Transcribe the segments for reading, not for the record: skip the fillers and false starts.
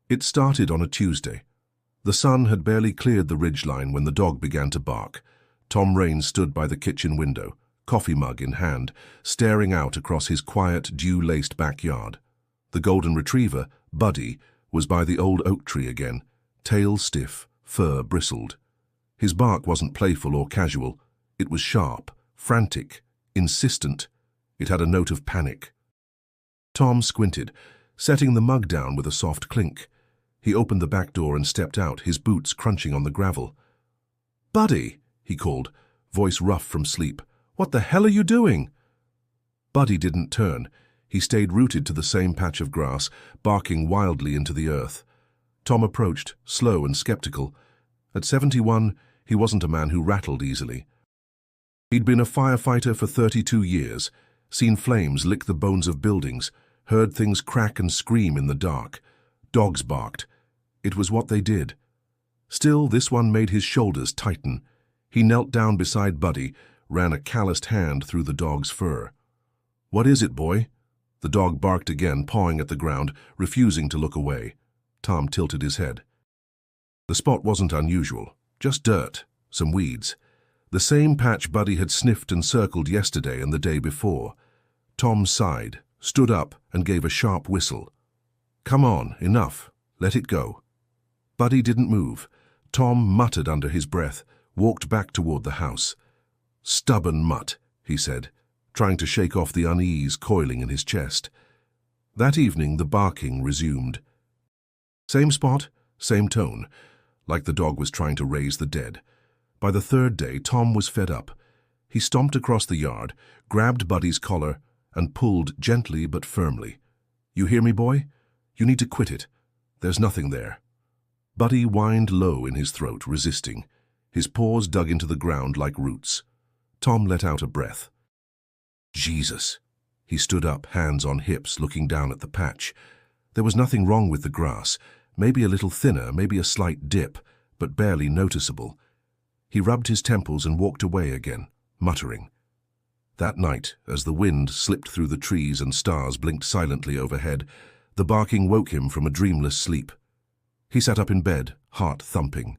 It started on a Tuesday. The sun had barely cleared the ridgeline when the dog began to bark. Tom Raines stood by the kitchen window, coffee mug in hand, staring out across his quiet, dew-laced backyard. The golden retriever, Buddy, was by the old oak tree again, tail stiff, fur bristled. His bark wasn't playful or casual. It was sharp, frantic, insistent. It had a note of panic. Tom squinted, setting the mug down with a soft clink. He opened the back door and stepped out, his boots crunching on the gravel. "Buddy," he called, voice rough from sleep. "What the hell are you doing?" Buddy didn't turn. He stayed rooted to the same patch of grass, barking wildly into the earth. Tom approached, slow and skeptical. At 71, he wasn't a man who rattled easily. He'd been a firefighter for 32 years, seen flames lick the bones of buildings, heard things crack and scream in the dark. Dogs barked. It was what they did. Still, this one made his shoulders tighten. He knelt down beside Buddy, ran a calloused hand through the dog's fur. "What is it, boy?" The dog barked again, pawing at the ground, refusing to look away. Tom tilted his head. The spot wasn't unusual, just dirt, some weeds. The same patch Buddy had sniffed and circled yesterday and the day before. Tom sighed, stood up, and gave a sharp whistle. "Come on, enough. Let it go." Buddy didn't move. Tom muttered under his breath, walked back toward the house. "Stubborn mutt," he said, trying to shake off the unease coiling in his chest. That evening the barking resumed. Same spot, same tone, like the dog was trying to raise the dead. By the third day, Tom was fed up. He stomped across the yard, grabbed Buddy's collar, and pulled gently but firmly. "You hear me, boy? You need to quit it. There's nothing there." Buddy whined low in his throat, resisting. His paws dug into the ground like roots. Tom let out a breath. "Jesus." He stood up, hands on hips, looking down at the patch. There was nothing wrong with the grass, maybe a little thinner, maybe a slight dip, but barely noticeable. He rubbed his temples and walked away again, muttering. That night, as the wind slipped through the trees and stars blinked silently overhead, the barking woke him from a dreamless sleep. He sat up in bed, heart thumping.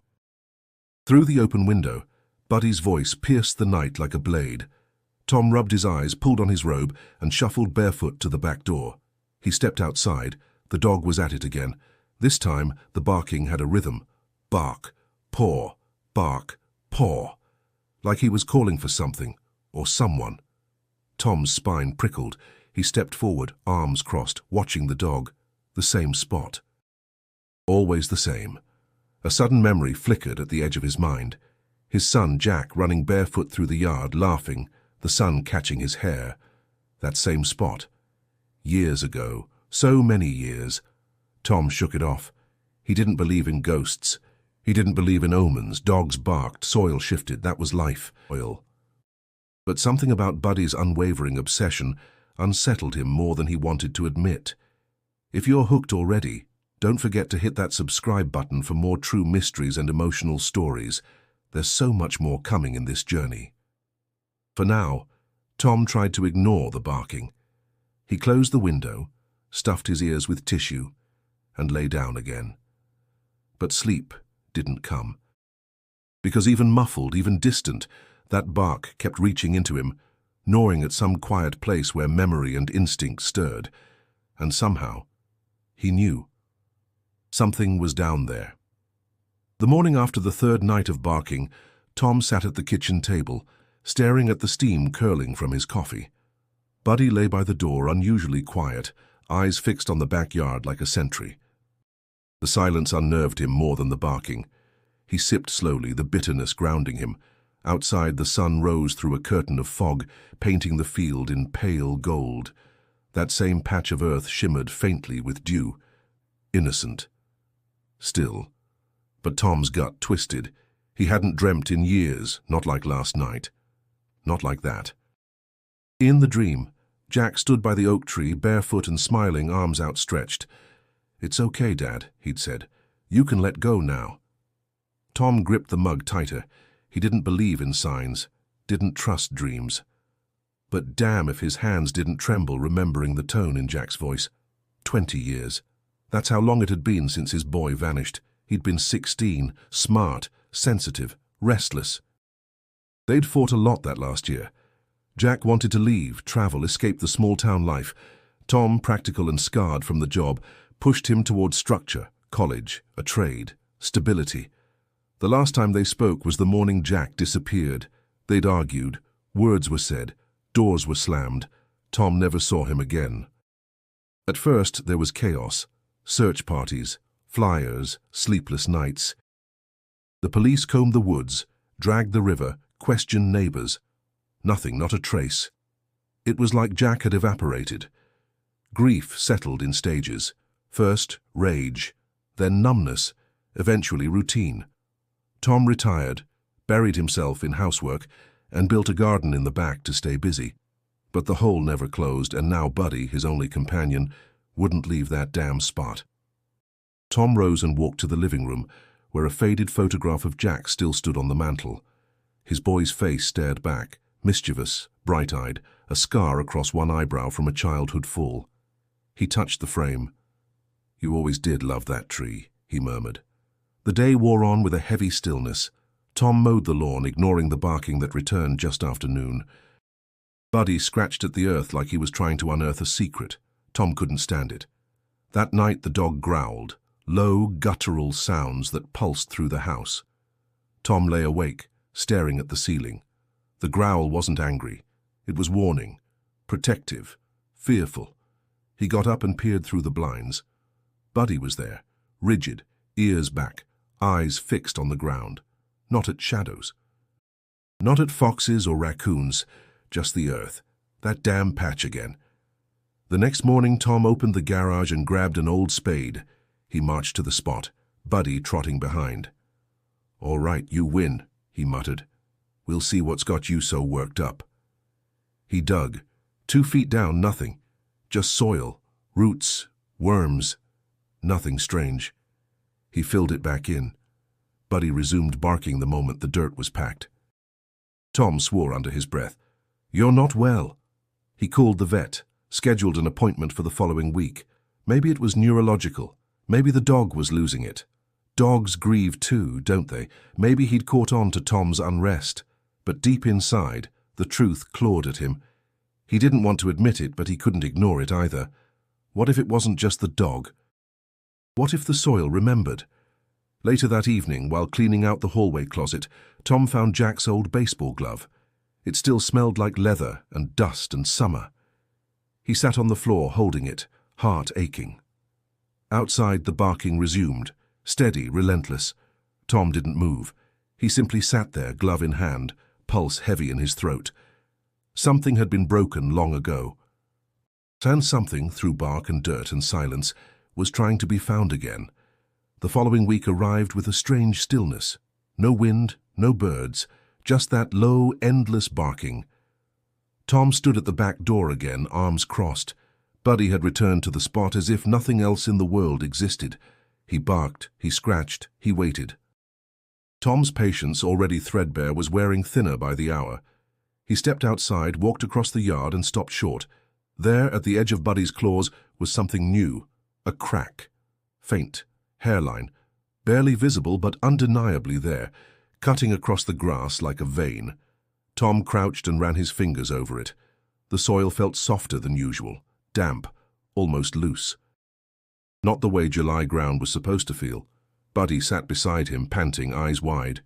Through the open window, Buddy's voice pierced the night like a blade. Tom rubbed his eyes, pulled on his robe, and shuffled barefoot to the back door. He stepped outside. The dog was at it again. This time, the barking had a rhythm. Bark, paw, bark, paw. Like he was calling for something, or someone. Tom's spine prickled. He stepped forward, arms crossed, watching the dog. The same spot. Always the same. A sudden memory flickered at the edge of his mind. His son, Jack, running barefoot through the yard, laughing, the sun catching his hair. That same spot. Years ago. So many years. Tom shook it off. He didn't believe in ghosts. He didn't believe in omens. Dogs barked, soil shifted. That was life. Oil. But something about Buddy's unwavering obsession unsettled him more than he wanted to admit. If you're hooked already, don't forget to hit that subscribe button for more true mysteries and emotional stories. There's so much more coming in this journey. For now, Tom tried to ignore the barking. He closed the window, stuffed his ears with tissue, and lay down again. But sleep didn't come. Because even muffled, even distant, that bark kept reaching into him, gnawing at some quiet place where memory and instinct stirred. And somehow, he knew. Something was down there. The morning after the third night of barking, Tom sat at the kitchen table, staring at the steam curling from his coffee. Buddy lay by the door, unusually quiet, eyes fixed on the backyard like a sentry. The silence unnerved him more than the barking. He sipped slowly, the bitterness grounding him. Outside, the sun rose through a curtain of fog, painting the field in pale gold. That same patch of earth shimmered faintly with dew. Innocent. Still. But Tom's gut twisted. He hadn't dreamt in years, not like last night. Not like that. In the dream, Jack stood by the oak tree, barefoot and smiling, arms outstretched. "It's okay, Dad," he'd said. "You can let go now." Tom gripped the mug tighter. He didn't believe in signs, didn't trust dreams. But damn if his hands didn't tremble remembering the tone in Jack's voice. 20 years. That's how long it had been since his boy vanished. He'd been 16, smart, sensitive, restless. They'd fought a lot that last year. Jack wanted to leave, travel, escape the small-town life. Tom, practical and scarred from the job, pushed him towards structure, college, a trade, stability. The last time they spoke was the morning Jack disappeared. They'd argued, words were said, doors were slammed. Tom never saw him again. At first there was chaos, search parties, flyers, sleepless nights. The police combed the woods, dragged the river, questioned neighbors. Nothing, not a trace. It was like Jack had evaporated. Grief settled in stages. First, rage, then numbness, eventually routine. Tom retired, buried himself in housework, and built a garden in the back to stay busy. But the hole never closed, and now Buddy, his only companion, wouldn't leave that damn spot. Tom rose and walked to the living room, where a faded photograph of Jack still stood on the mantel. His boy's face stared back, mischievous, bright-eyed, a scar across one eyebrow from a childhood fall. He touched the frame. "You always did love that tree," he murmured. The day wore on with a heavy stillness. Tom mowed the lawn, ignoring the barking that returned just after noon. Buddy scratched at the earth like he was trying to unearth a secret. Tom couldn't stand it. That night the dog growled, low, guttural sounds that pulsed through the house. Tom lay awake, staring at the ceiling. The growl wasn't angry. It was warning, protective, fearful. He got up and peered through the blinds. Buddy was there, rigid, ears back, eyes fixed on the ground, not at shadows. Not at foxes or raccoons, just the earth, that damn patch again. The next morning Tom opened the garage and grabbed an old spade. He marched to the spot, Buddy trotting behind. "All right, you win," he muttered. "We'll see what's got you so worked up." He dug. 2 feet down, nothing. Just soil, roots, worms. Nothing strange. He filled it back in. Buddy resumed barking the moment the dirt was packed. Tom swore under his breath. "You're not well." He called the vet, scheduled an appointment for the following week. Maybe it was neurological. Maybe the dog was losing it. Dogs grieve too, don't they? Maybe he'd caught on to Tom's unrest. But deep inside, the truth clawed at him. He didn't want to admit it, but he couldn't ignore it either. What if it wasn't just the dog? What if the soil remembered? Later that evening, while cleaning out the hallway closet, Tom found Jack's old baseball glove. It still smelled like leather and dust and summer. He sat on the floor holding it, heart aching. Outside, the barking resumed, steady, relentless. Tom didn't move. He simply sat there, glove in hand, pulse heavy in his throat. Something had been broken long ago. And something, through bark and dirt and silence, was trying to be found again. The following week arrived with a strange stillness. No wind, no birds, just that low, endless barking. Tom stood at the back door again, arms crossed. Buddy had returned to the spot as if nothing else in the world existed. He barked, he scratched, he waited. Tom's patience, already threadbare, was wearing thinner by the hour. He stepped outside, walked across the yard, and stopped short. There, at the edge of Buddy's claws, was something new. A crack. Faint. Hairline. Barely visible, but undeniably there, cutting across the grass like a vein. Tom crouched and ran his fingers over it. The soil felt softer than usual, damp, almost loose. Not the way July ground was supposed to feel. Buddy sat beside him, panting, eyes wide.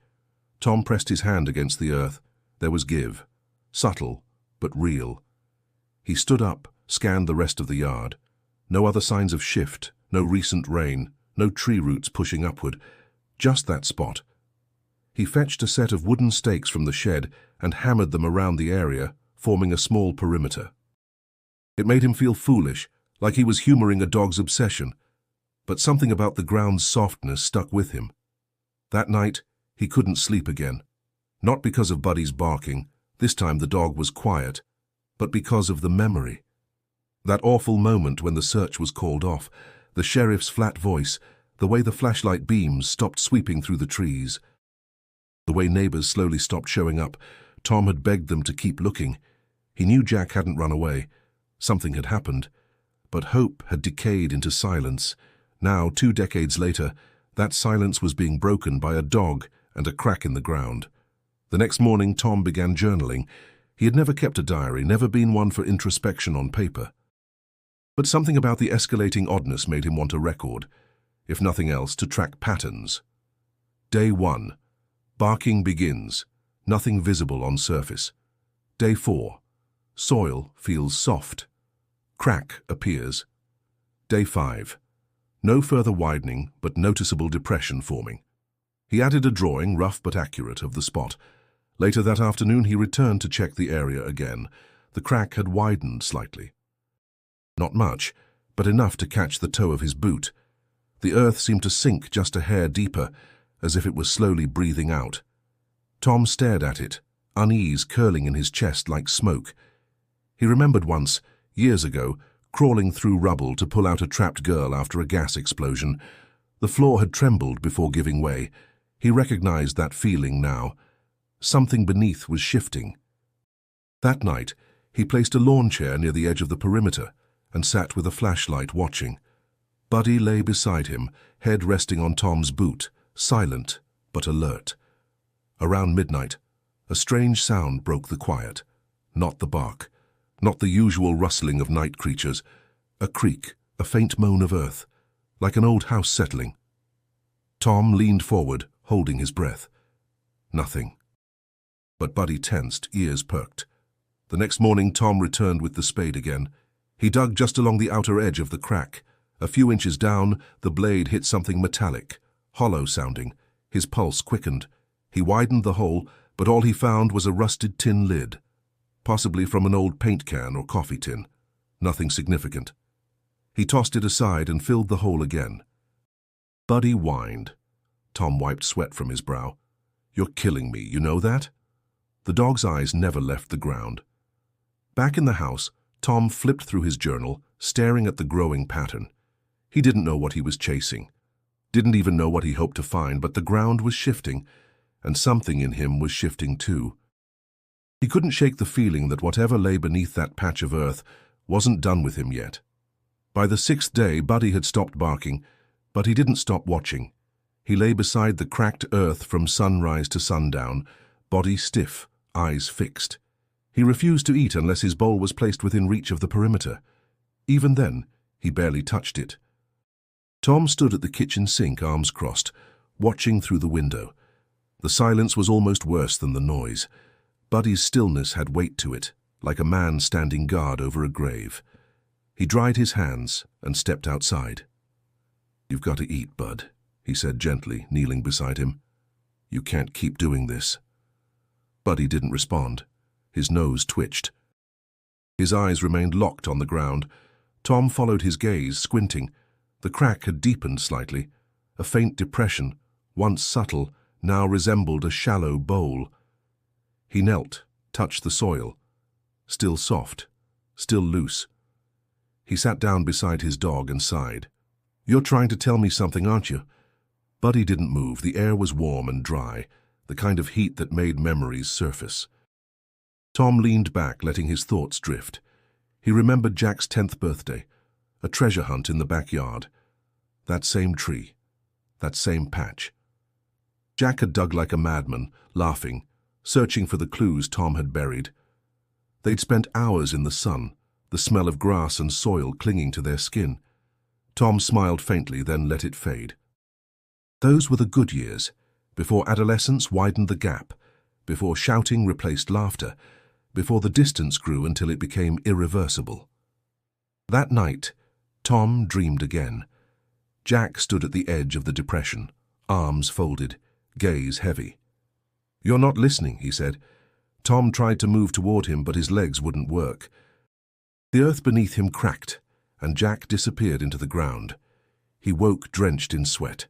Tom pressed his hand against the earth. There was give. Subtle, but real. He stood up, scanned the rest of the yard. No other signs of shift, no recent rain, no tree roots pushing upward. Just that spot. He fetched a set of wooden stakes from the shed and hammered them around the area, forming a small perimeter. It made him feel foolish, like he was humoring a dog's obsession. But something about the ground's softness stuck with him. That night, he couldn't sleep again. Not because of Buddy's barking, this time the dog was quiet, but because of the memory. That awful moment when the search was called off, the sheriff's flat voice, the way the flashlight beams stopped sweeping through the trees. The way neighbors slowly stopped showing up. Tom had begged them to keep looking. He knew Jack hadn't run away. Something had happened. But hope had decayed into silence, Now, 2 decades later, that silence was being broken by a dog and a crack in the ground. The next morning, Tom began journaling. He had never kept a diary, never been one for introspection on paper. But something about the escalating oddness made him want a record, if nothing else, to track patterns. Day 1. Barking begins. Nothing visible on surface. Day 4. Soil feels soft. Crack appears. Day 5. No further widening, but noticeable depression forming. He added a drawing, rough but accurate, of the spot. Later that afternoon he returned to check the area again. The crack had widened slightly. Not much, but enough to catch the toe of his boot. The earth seemed to sink just a hair deeper, as if it was slowly breathing out. Tom stared at it, unease curling in his chest like smoke. He remembered once, years ago, crawling through rubble to pull out a trapped girl after a gas explosion. The floor had trembled before giving way. He recognized that feeling now. Something beneath was shifting. That night, he placed a lawn chair near the edge of the perimeter and sat with a flashlight watching. Buddy lay beside him, head resting on Tom's boot, silent but alert. Around midnight, a strange sound broke the quiet. Not the bark, not the usual rustling of night creatures. A creak, a faint moan of earth, like an old house settling. Tom leaned forward, holding his breath. Nothing. But Buddy tensed, ears perked. The next morning, Tom returned with the spade again. He dug just along the outer edge of the crack. A few inches down, the blade hit something metallic, hollow sounding. His pulse quickened. He widened the hole, but all he found was a rusted tin lid, possibly from an old paint can or coffee tin. Nothing significant. He tossed it aside and filled the hole again. Buddy whined. Tom wiped sweat from his brow. "You're killing me, you know that?" The dog's eyes never left the ground. Back in the house, Tom flipped through his journal, staring at the growing pattern. He didn't know what he was chasing. Didn't even know what he hoped to find, but the ground was shifting, and something in him was shifting too. He couldn't shake the feeling that whatever lay beneath that patch of earth wasn't done with him yet. By the 6th day, Buddy had stopped barking, but he didn't stop watching. He lay beside the cracked earth from sunrise to sundown, body stiff, eyes fixed. He refused to eat unless his bowl was placed within reach of the perimeter. Even then, he barely touched it. Tom stood at the kitchen sink, arms crossed, watching through the window. The silence was almost worse than the noise. Buddy's stillness had weight to it, like a man standing guard over a grave. He dried his hands and stepped outside. "You've got to eat, Bud," he said gently, kneeling beside him. "You can't keep doing this." Buddy didn't respond. His nose twitched. His eyes remained locked on the ground. Tom followed his gaze, squinting. The crack had deepened slightly. A faint depression, once subtle, now resembled a shallow bowl. He knelt, touched the soil. Still soft, still loose. He sat down beside his dog and sighed. "You're trying to tell me something, aren't you?" Buddy didn't move. The air was warm and dry, the kind of heat that made memories surface. Tom leaned back, letting his thoughts drift. He remembered Jack's 10th birthday, a treasure hunt in the backyard. That same tree, that same patch. Jack had dug like a madman, laughing, searching for the clues Tom had buried. They'd spent hours in the sun, the smell of grass and soil clinging to their skin. Tom smiled faintly, then let it fade. Those were the good years, before adolescence widened the gap, before shouting replaced laughter, before the distance grew until it became irreversible. That night, Tom dreamed again. Jack stood at the edge of the depression, arms folded, gaze heavy. "You're not listening," he said. Tom tried to move toward him, but his legs wouldn't work. The earth beneath him cracked, and Jack disappeared into the ground. He woke drenched in sweat.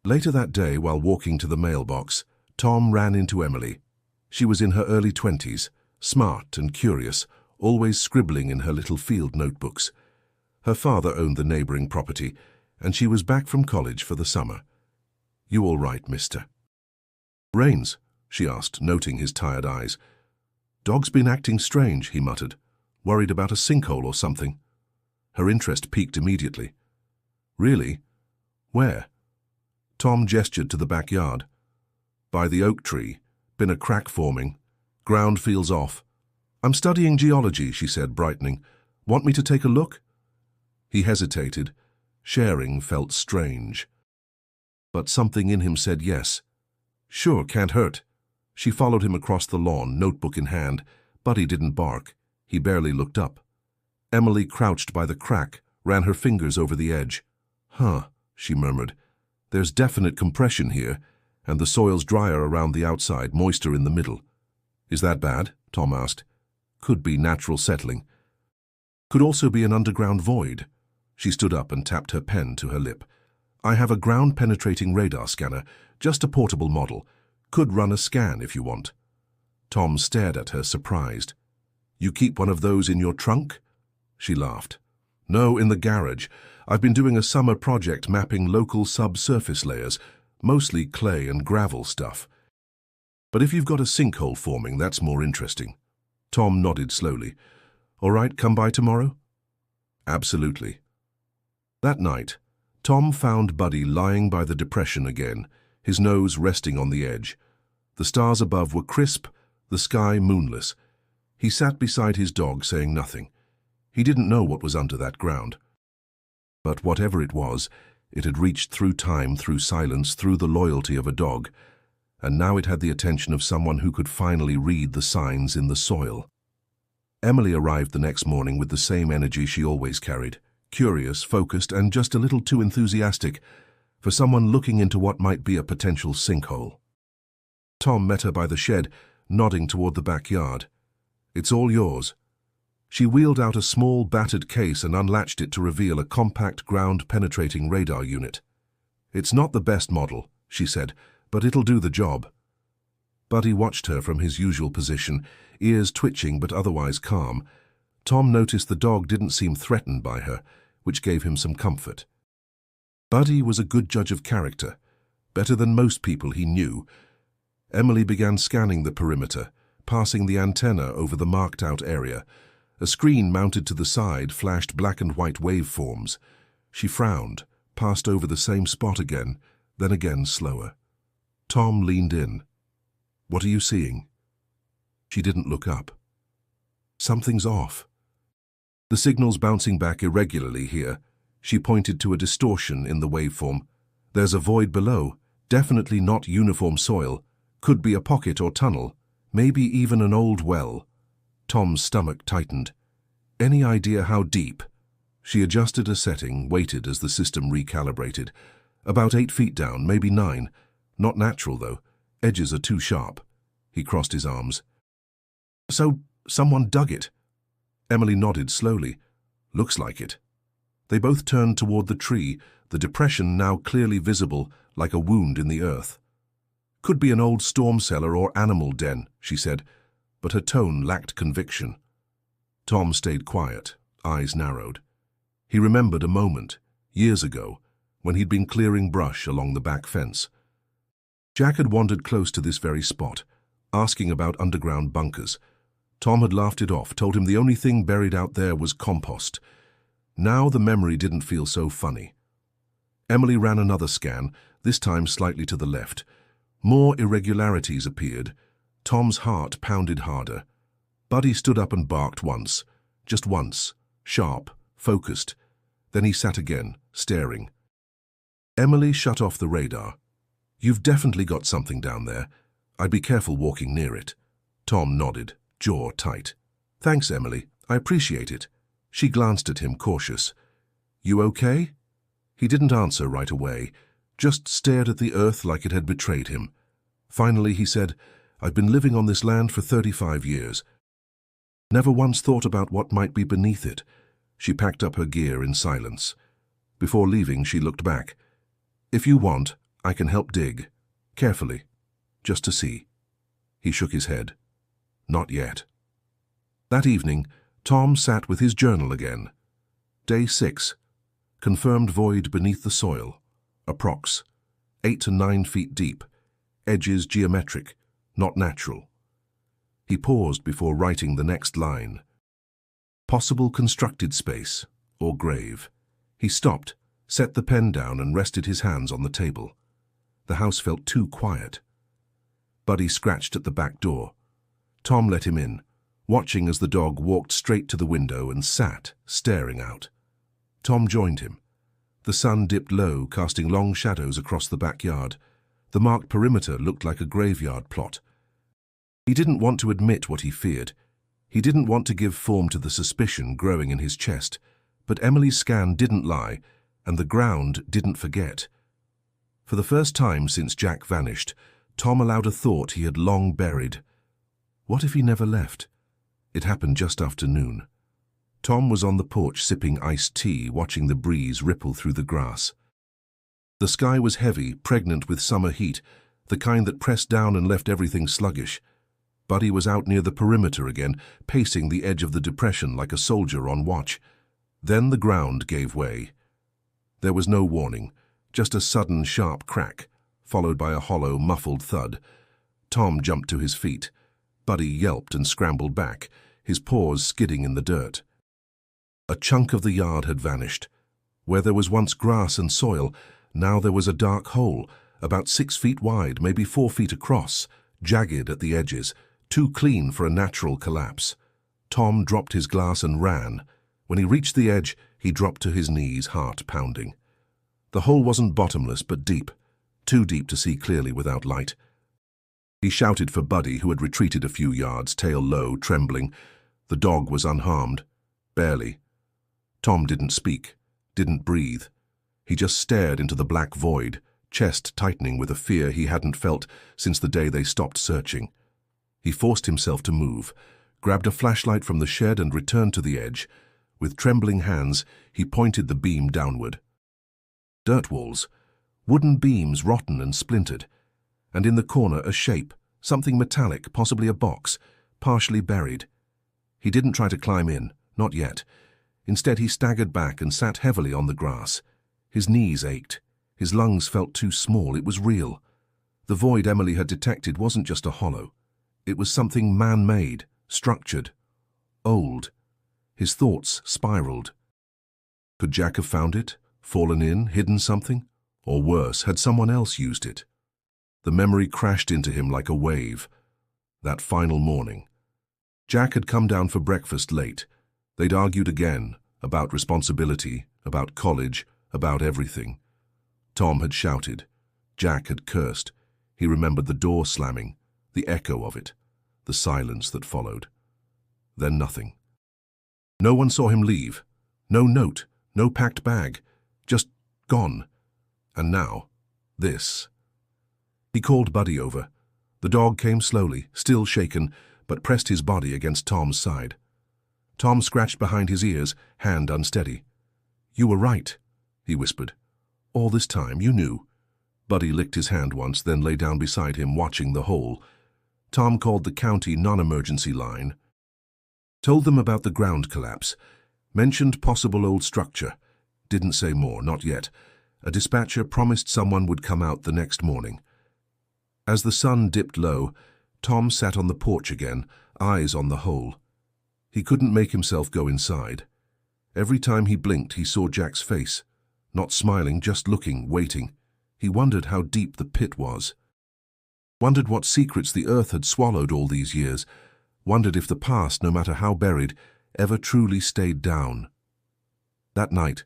Later that day, while walking to the mailbox, Tom ran into Emily. She was in her early 20s, smart and curious, always scribbling in her little field notebooks. Her father owned the neighboring property, and she was back from college for the summer. "You all right, mister?" "Rains?" she asked, noting his tired eyes. "Dog's been acting strange," he muttered. "Worried about a sinkhole or something." Her interest piqued immediately. Really? Where? Tom gestured to the backyard. By the oak tree. Been a crack forming. Ground feels off. I'm studying geology, she said, brightening. Want me to take a look? He hesitated. Sharing felt strange. But something in him said yes. Sure, can't hurt. She followed him across the lawn, notebook in hand. Buddy didn't bark. He barely looked up. Emily crouched by the crack, ran her fingers over the edge. Huh, she murmured. There's definite compression here, and the soil's drier around the outside, moister in the middle. Is that bad? Tom asked. Could be natural settling. Could also be an underground void. She stood up and tapped her pen to her lip. I have a ground-penetrating radar scanner, just a portable model. Could run a scan if you want. Tom stared at her, surprised. You keep one of those in your trunk? She laughed. No, in the garage. I've been doing a summer project mapping local subsurface layers, mostly clay and gravel stuff. But if you've got a sinkhole forming, that's more interesting. Tom nodded slowly. All right, come by tomorrow? Absolutely. That night, Tom found Buddy lying by the depression again, his nose resting on the edge. The stars above were crisp, the sky moonless. He sat beside his dog, saying nothing. He didn't know what was under that ground. But whatever it was, it had reached through time, through silence, through the loyalty of a dog, and now it had the attention of someone who could finally read the signs in the soil. Emily arrived the next morning with the same energy she always carried, curious, focused, and just a little too enthusiastic for someone looking into what might be a potential sinkhole. Tom met her by the shed, nodding toward the backyard. It's all yours. She wheeled out a small, battered case and unlatched it to reveal a compact, ground-penetrating radar unit. It's not the best model, she said, but it'll do the job. Buddy watched her from his usual position, ears twitching but otherwise calm. Tom noticed the dog didn't seem threatened by her, which gave him some comfort. Buddy was a good judge of character, better than most people he knew. Emily began scanning the perimeter, passing the antenna over the marked-out area. A screen mounted to the side flashed black and white waveforms. She frowned, passed over the same spot again, then again slower. Tom leaned in. What are you seeing? She didn't look up. Something's off. The signal's bouncing back irregularly here. She pointed to a distortion in the waveform. There's a void below, definitely not uniform soil. Could be a pocket or tunnel, maybe even an old well. Tom's stomach tightened. Any idea how deep? She adjusted a setting, waited as the system recalibrated. About 8 feet down, maybe 9. Not natural, though. Edges are too sharp. He crossed his arms. So, someone dug it? Emily nodded slowly. Looks like it. They both turned toward the tree, the depression now clearly visible, like a wound in the earth. Could be an old storm cellar or animal den, she said, but her tone lacked conviction. Tom stayed quiet, eyes narrowed. He remembered a moment, years ago, when he'd been clearing brush along the back fence. Jack had wandered close to this very spot, asking about underground bunkers. Tom had laughed it off, told him the only thing buried out there was compost. Now the memory didn't feel so funny. Emily ran another scan, this time slightly to the left. More irregularities appeared. Tom's heart pounded harder. Buddy stood up and barked once, just once, sharp, focused. Then he sat again, staring. Emily shut off the radar. You've definitely got something down there. I'd be careful walking near it. Tom nodded, jaw tight. Thanks, Emily. I appreciate it. She glanced at him, cautious. You okay? He didn't answer right away, just stared at the earth like it had betrayed him. Finally, he said, I've been living on this land for 35 years. Never once thought about what might be beneath it. She packed up her gear in silence. Before leaving, she looked back. If you want, I can help dig. Carefully. Just to see. He shook his head. Not yet. That evening, Tom sat with his journal again. Day 6. Confirmed void beneath the soil. Approx. 8 to 9 feet deep. Edges geometric, not natural. He paused before writing the next line. Possible constructed space, or grave. He stopped, set the pen down and rested his hands on the table. The house felt too quiet. Buddy scratched at the back door. Tom let him in, watching as the dog walked straight to the window and sat, staring out. Tom joined him. The sun dipped low, casting long shadows across the backyard. The marked perimeter looked like a graveyard plot. He didn't want to admit what he feared. He didn't want to give form to the suspicion growing in his chest. But Emily's scan didn't lie, and the ground didn't forget. For the first time since Jack vanished, Tom allowed a thought he had long buried. What if he never left? It happened just after noon. Tom was on the porch sipping iced tea, watching the breeze ripple through the grass. The sky was heavy, pregnant with summer heat, the kind that pressed down and left everything sluggish. Buddy was out near the perimeter again, pacing the edge of the depression like a soldier on watch. Then the ground gave way. There was no warning, just a sudden sharp crack, followed by a hollow, muffled thud. Tom jumped to his feet. Buddy yelped and scrambled back, his paws skidding in the dirt. A chunk of the yard had vanished. Where there was once grass and soil, now there was a dark hole, about 6 feet wide, maybe 4 feet across, jagged at the edges, too clean for a natural collapse. Tom dropped his glass and ran. When he reached the edge, he dropped to his knees, heart pounding. The hole wasn't bottomless, but deep, too deep to see clearly without light. He shouted for Buddy, who had retreated a few yards, tail low, trembling. The dog was unharmed. Barely. Tom didn't speak, didn't breathe. He just stared into the black void, chest tightening with a fear he hadn't felt since the day they stopped searching. He forced himself to move, grabbed a flashlight from the shed and returned to the edge. With trembling hands, he pointed the beam downward. Dirt walls, wooden beams rotten and splintered, and in the corner a shape, something metallic, possibly a box, partially buried. He didn't try to climb in, not yet. Instead, he staggered back and sat heavily on the grass. His knees ached. His lungs felt too small. It was real. The void Emily had detected wasn't just a hollow. It was something man-made, structured, old. His thoughts spiraled. Could Jack have found it, fallen in, hidden something? Or worse, had someone else used it? The memory crashed into him like a wave. That final morning. Jack had come down for breakfast late. They'd argued again, about responsibility, about college, about everything. Tom had shouted. Jack had cursed. He remembered the door slamming, the echo of it, the silence that followed. Then nothing. No one saw him leave. No note, no packed bag. Just gone. And now, this. He called Buddy over. The dog came slowly, still shaken, but pressed his body against Tom's side. Tom scratched behind his ears, hand unsteady. "You were right," he whispered. "All this time, you knew." Buddy licked his hand once, then lay down beside him, watching the hole. Tom called the county non-emergency line, told them about the ground collapse, mentioned possible old structure. Didn't say more, not yet. A dispatcher promised someone would come out the next morning. As the sun dipped low, Tom sat on the porch again, eyes on the hole. He couldn't make himself go inside. Every time he blinked, he saw Jack's face. Not smiling, just looking, waiting. He wondered how deep the pit was. Wondered what secrets the earth had swallowed all these years. Wondered if the past, no matter how buried, ever truly stayed down. That night,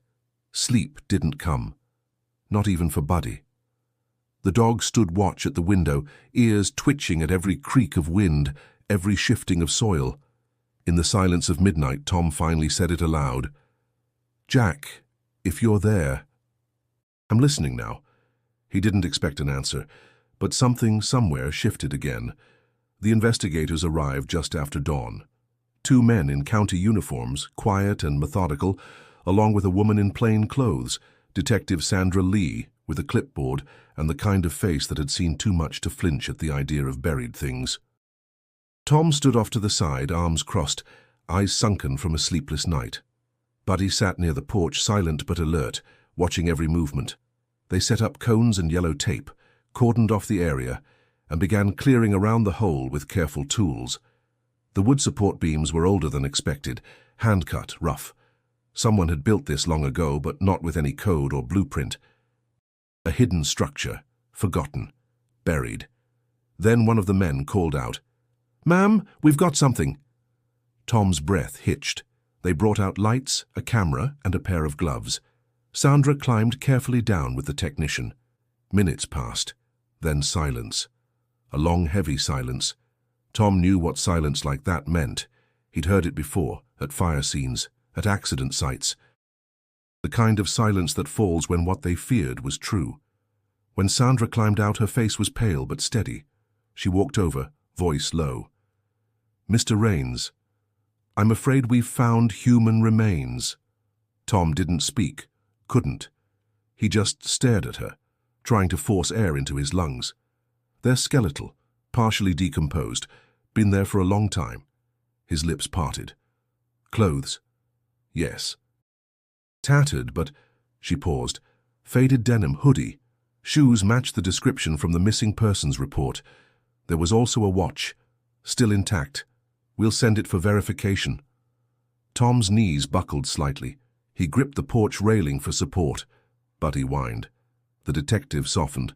sleep didn't come. Not even for Buddy. The dog stood watch at the window, ears twitching at every creak of wind, every shifting of soil. In the silence of midnight, Tom finally said it aloud. "Jack, if you're there." "I'm listening now." He didn't expect an answer, but something somewhere shifted again. The investigators arrived just after dawn. 2 men in county uniforms, quiet and methodical, along with a woman in plain clothes, Detective Sandra Lee, with a clipboard and the kind of face that had seen too much to flinch at the idea of buried things. Tom stood off to the side, arms crossed, eyes sunken from a sleepless night. Buddy sat near the porch, silent but alert, watching every movement. They set up cones and yellow tape, cordoned off the area, and began clearing around the hole with careful tools. The wood support beams were older than expected, hand-cut, rough. Someone had built this long ago, but not with any code or blueprint. A hidden structure, forgotten, buried. Then one of the men called out, "Ma'am, we've got something." Tom's breath hitched. They brought out lights, a camera, and a pair of gloves. Sandra climbed carefully down with the technician. Minutes passed, then silence. A long, heavy silence. Tom knew what silence like that meant. He'd heard it before, at fire scenes, at accident sites. The kind of silence that falls when what they feared was true. When Sandra climbed out, her face was pale but steady. She walked over, voice low. "Mr. Rains, I'm afraid we've found human remains." Tom didn't speak, couldn't. He just stared at her, trying to force air into his lungs. They're skeletal, partially decomposed, been there for a long time. His lips parted. "Clothes?" "Yes." "Tattered, but—" She paused. "Faded denim, hoodie. Shoes matched the description from the missing persons report. There was also a watch, still intact. We'll send it for verification." Tom's knees buckled slightly. He gripped the porch railing for support. Buddy whined. The detective softened.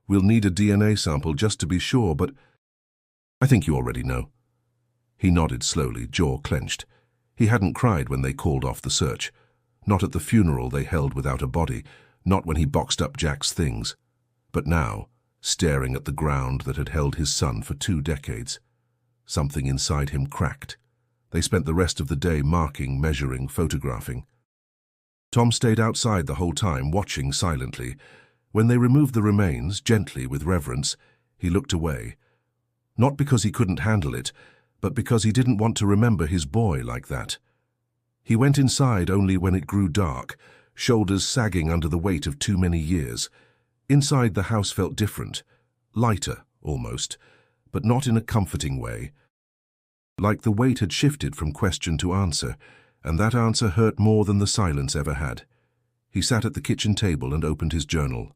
"We'll need a DNA sample just to be sure, but I think you already know." He nodded slowly, jaw clenched. He hadn't cried when they called off the search. Not at the funeral they held without a body, not when he boxed up Jack's things. But now, staring at the ground that had held his son for 2 decades. Something inside him cracked. They spent the rest of the day marking, measuring, photographing. Tom stayed outside the whole time, watching silently. When they removed the remains, gently, with reverence, he looked away. Not because he couldn't handle it, but because he didn't want to remember his boy like that. He went inside only when it grew dark, shoulders sagging under the weight of too many years. Inside the house felt different, lighter, almost, but not in a comforting way. Like the weight had shifted from question to answer, and that answer hurt more than the silence ever had. He sat at the kitchen table and opened his journal.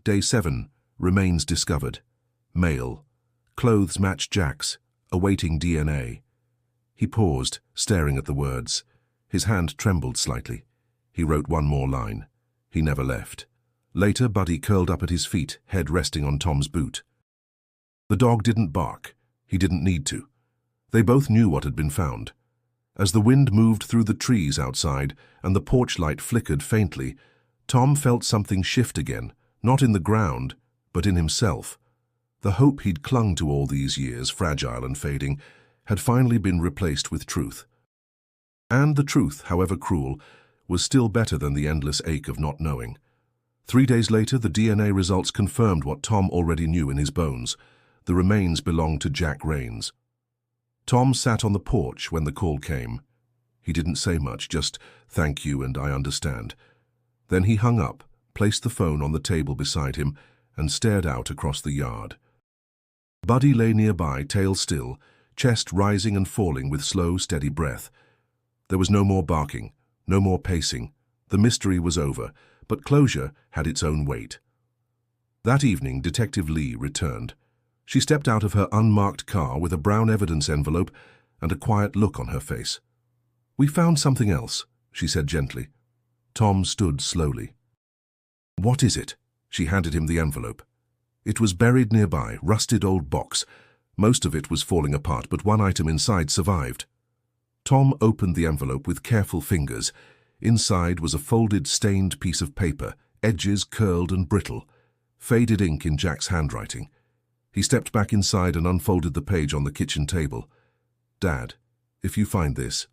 Day 7, remains discovered. Male. Clothes matched Jack's, awaiting DNA. He paused, staring at the words. His hand trembled slightly. He wrote one more line. He never left. Later, Buddy curled up at his feet, head resting on Tom's boot. The dog didn't bark. He didn't need to. They both knew what had been found. As the wind moved through the trees outside and the porch light flickered faintly, Tom felt something shift again, not in the ground, but in himself. The hope he'd clung to all these years, fragile and fading, had finally been replaced with truth. And the truth, however cruel, was still better than the endless ache of not knowing. 3 days later, the DNA results confirmed what Tom already knew in his bones. The remains belonged to Jack Rains. Tom sat on the porch when the call came. He didn't say much, just "Thank you and I understand." Then he hung up, placed the phone on the table beside him, and stared out across the yard. Buddy lay nearby, tail still, chest rising and falling with slow, steady breath. There was no more barking, no more pacing. The mystery was over, but closure had its own weight. That evening, Detective Lee returned. She stepped out of her unmarked car with a brown evidence envelope and a quiet look on her face. "We found something else," she said gently. Tom stood slowly. "What is it?" She handed him the envelope. It was buried nearby, rusted old box. Most of it was falling apart, but one item inside survived. Tom opened the envelope with careful fingers. Inside was a folded, stained piece of paper, edges curled and brittle, faded ink in Jack's handwriting. He stepped back inside and unfolded the page on the kitchen table. "Dad, if you find this..."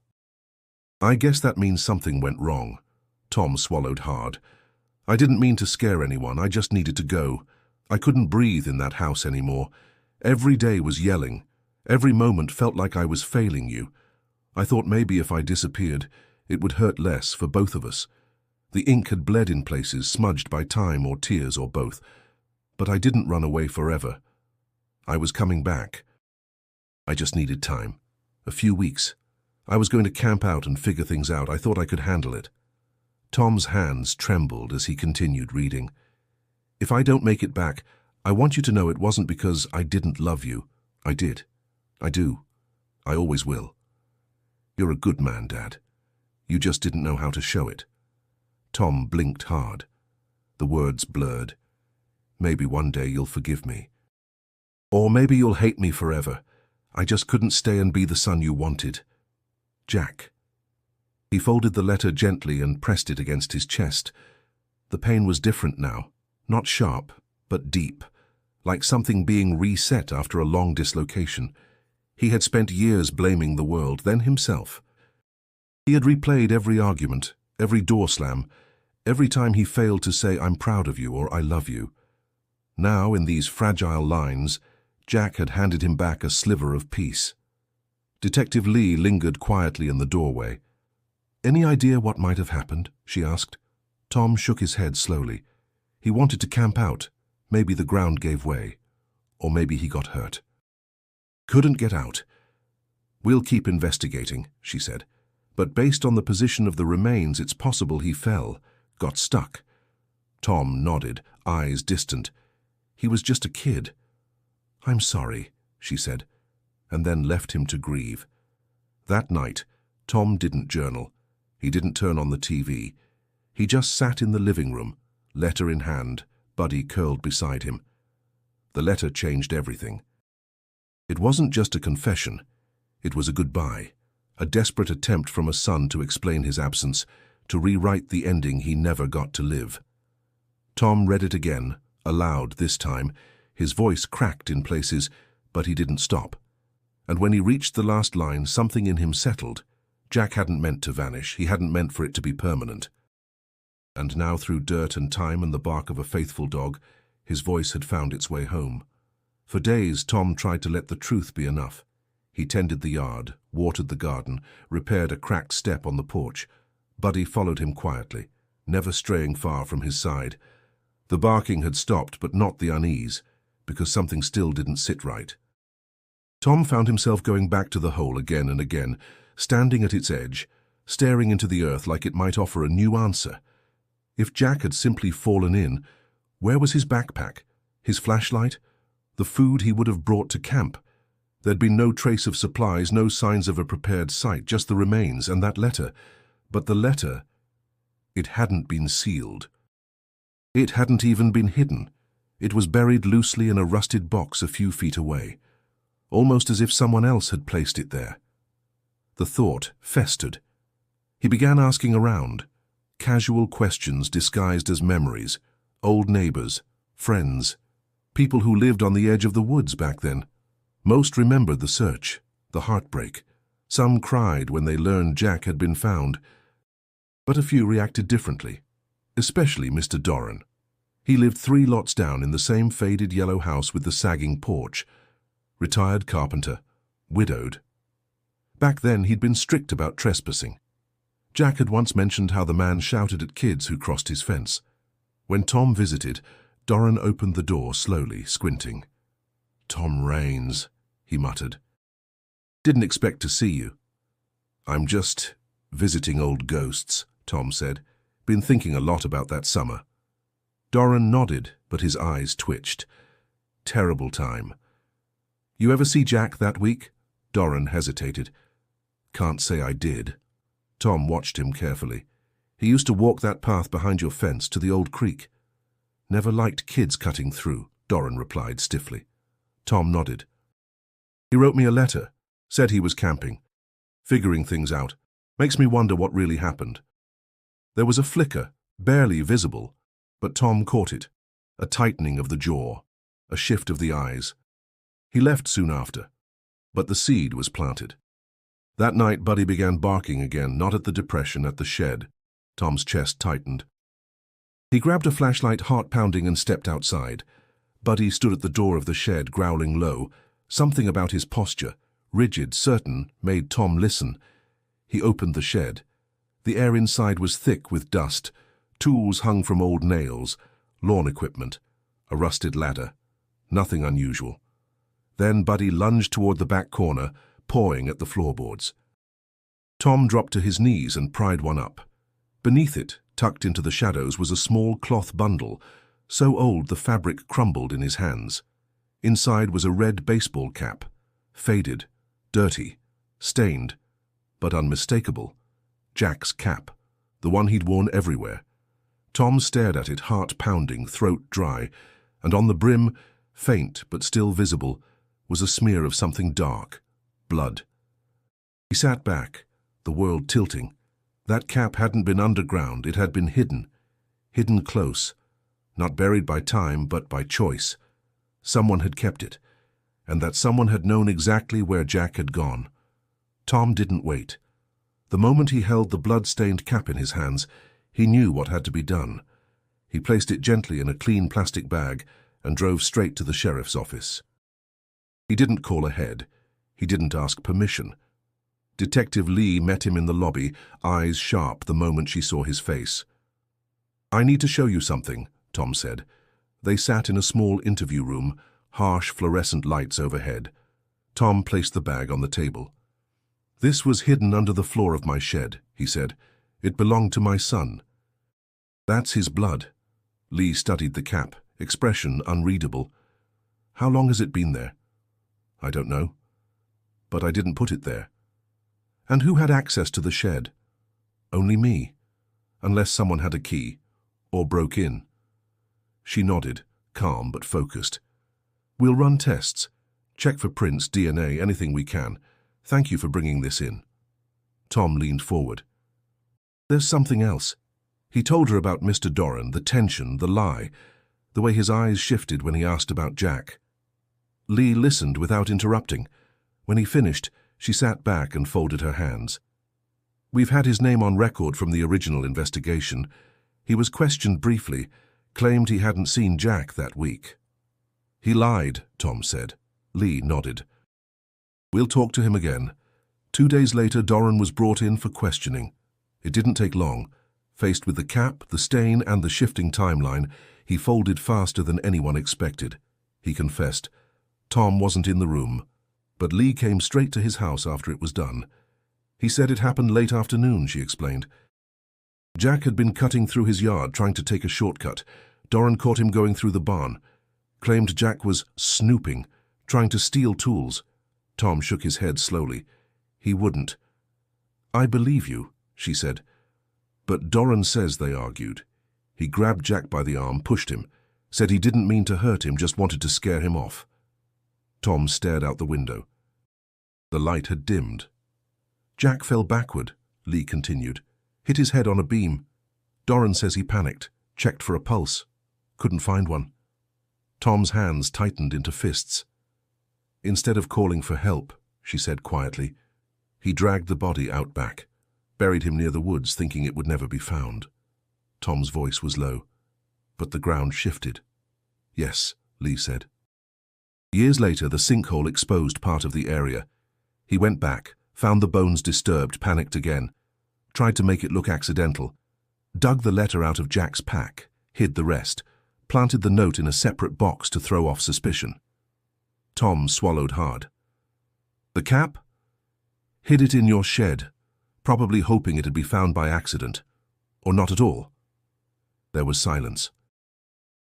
"I guess that means something went wrong." Tom swallowed hard. "I didn't mean to scare anyone, I just needed to go. I couldn't breathe in that house anymore. Every day was yelling. Every moment felt like I was failing you. I thought maybe if I disappeared, it would hurt less for both of us. The ink had bled in places, smudged by time or tears or both. But I didn't run away forever. I was coming back. I just needed time. A few weeks. I was going to camp out and figure things out. I thought I could handle it." Tom's hands trembled as he continued reading. "If I don't make it back, I want you to know it wasn't because I didn't love you. I did. I do. I always will. You're a good man, Dad. You just didn't know how to show it." Tom blinked hard. The words blurred. "Maybe one day you'll forgive me. Or maybe you'll hate me forever. I just couldn't stay and be the son you wanted. Jack." He folded the letter gently and pressed it against his chest. The pain was different now, not sharp, but deep, like something being reset after a long dislocation. He had spent years blaming the world, then himself. He had replayed every argument, every door slam, every time he failed to say, "I'm proud of you" or "I love you." Now, in these fragile lines, Jack had handed him back a sliver of peace. Detective Lee lingered quietly in the doorway. "Any idea what might have happened?" she asked. Tom shook his head slowly. He wanted to camp out. Maybe the ground gave way. Or maybe he got hurt. "Couldn't get out." "We'll keep investigating," she said. "But based on the position of the remains, it's possible he fell, got stuck." Tom nodded, eyes distant. He was just a kid. "I'm sorry," she said, and then left him to grieve. That night, Tom didn't journal. He didn't turn on the TV. He just sat in the living room, letter in hand, Buddy curled beside him. The letter changed everything. It wasn't just a confession. It was a goodbye, a desperate attempt from a son to explain his absence, to rewrite the ending he never got to live. Tom read it again, aloud this time. His voice cracked in places, but he didn't stop. And when he reached the last line, something in him settled. Jack hadn't meant to vanish. He hadn't meant for it to be permanent. And now, through dirt and time and the bark of a faithful dog, his voice had found its way home. For days, Tom tried to let the truth be enough. He tended the yard, watered the garden, repaired a cracked step on the porch. Buddy followed him quietly, never straying far from his side. The barking had stopped, but not the unease, because something still didn't sit right. Tom found himself going back to the hole again and again, standing at its edge, staring into the earth like it might offer a new answer. If Jack had simply fallen in, where was his backpack, his flashlight, the food he would have brought to camp? There'd been no trace of supplies, no signs of a prepared site, just the remains and that letter. But the letter, it hadn't been sealed. It hadn't even been hidden. It was buried loosely in a rusted box a few feet away, almost as if someone else had placed it there. The thought festered. He began asking around, casual questions disguised as memories, old neighbors, friends, people who lived on the edge of the woods back then. Most remembered the search, the heartbreak. Some cried when they learned Jack had been found, but a few reacted differently, especially Mr. Doran. He lived 3 lots down in the same faded yellow house with the sagging porch. Retired carpenter, widowed. Back then he'd been strict about trespassing. Jack had once mentioned how the man shouted at kids who crossed his fence. When Tom visited, Doran opened the door slowly, squinting. "Tom Rains," he muttered. "Didn't expect to see you." "I'm just visiting old ghosts," Tom said. "Been thinking a lot about that summer." Doran nodded, but his eyes twitched. "Terrible time." "You ever see Jack that week?" Doran hesitated. "Can't say I did." Tom watched him carefully. "He used to walk that path behind your fence to the old creek." "Never liked kids cutting through," Doran replied stiffly. Tom nodded. "He wrote me a letter, said he was camping, figuring things out. Makes me wonder what really happened." There was a flicker, barely visible, but Tom caught it. A tightening of the jaw, a shift of the eyes. He left soon after, but the seed was planted. That night, Buddy began barking again, not at the depression, at the shed. Tom's chest tightened. He grabbed a flashlight, heart pounding, and stepped outside. Buddy stood at the door of the shed, growling low. Something about his posture, rigid, certain, made Tom listen. He opened the shed. The air inside was thick with dust. Tools hung from old nails, lawn equipment, a rusted ladder. Nothing unusual. Then Buddy lunged toward the back corner, pawing at the floorboards. Tom dropped to his knees and pried one up. Beneath it, tucked into the shadows, was a small cloth bundle, so old the fabric crumbled in his hands. Inside was a red baseball cap, faded, dirty, stained, but unmistakable. Jack's cap, the one he'd worn everywhere. Tom stared at it, heart pounding, throat dry, and on the brim, faint but still visible, was a smear of something dark, blood. He sat back, the world tilting. That cap hadn't been underground, it had been hidden close, not buried by time but by choice. Someone had kept it, and that someone had known exactly where Jack had gone. Tom didn't wait. The moment he held the blood-stained cap in his hands, he knew what had to be done. He placed it gently in a clean plastic bag and drove straight to the sheriff's office. He didn't call ahead. He didn't ask permission. Detective Lee met him in the lobby, eyes sharp the moment she saw his face. "I need to show you something," Tom said. They sat in a small interview room, harsh fluorescent lights overhead. Tom placed the bag on the table. "This was hidden under the floor of my shed," he said. "It belonged to my son." "That's his blood." Lee studied the cap, expression unreadable. "How long has it been there?" "I don't know. But I didn't put it there." "And who had access to the shed?" "Only me, unless someone had a key, or broke in." She nodded, calm but focused. "We'll run tests. Check for prints, DNA, anything we can. Thank you for bringing this in." Tom leaned forward. "There's something else." He told her about Mr. Doran, the tension, the lie, the way his eyes shifted when he asked about Jack. Lee listened without interrupting. When he finished, she sat back and folded her hands. "We've had his name on record from the original investigation. He was questioned briefly, claimed he hadn't seen Jack that week." "He lied," Tom said. Lee nodded. "We'll talk to him again." 2 days later, Doran was brought in for questioning. It didn't take long. Faced with the cap, the stain, and the shifting timeline, he folded faster than anyone expected. He confessed. Tom wasn't in the room, but Lee came straight to his house after it was done. "He said it happened late afternoon," she explained. "Jack had been cutting through his yard, trying to take a shortcut. Doran caught him going through the barn. Claimed Jack was snooping, trying to steal tools." Tom shook his head slowly. "He wouldn't." "I believe you," she said. "But Doran says," they argued. "He grabbed Jack by the arm, pushed him, said he didn't mean to hurt him, just wanted to scare him off." Tom stared out the window. The light had dimmed. "Jack fell backward," Lee continued. "Hit his head on a beam. Doran says he panicked, checked for a pulse. Couldn't find one." Tom's hands tightened into fists. "Instead of calling for help," she said quietly, "he dragged the body out back, buried him near the woods, thinking it would never be found." Tom's voice was low, but the ground shifted. "Yes," Lee said. Years later, the sinkhole exposed part of the area. He went back, found the bones disturbed, panicked again, tried to make it look accidental, dug the letter out of Jack's pack, hid the rest, planted the note in a separate box to throw off suspicion. Tom swallowed hard. "The cap?" "Hid it in your shed, probably hoping it'd be found by accident. Or not at all." There was silence.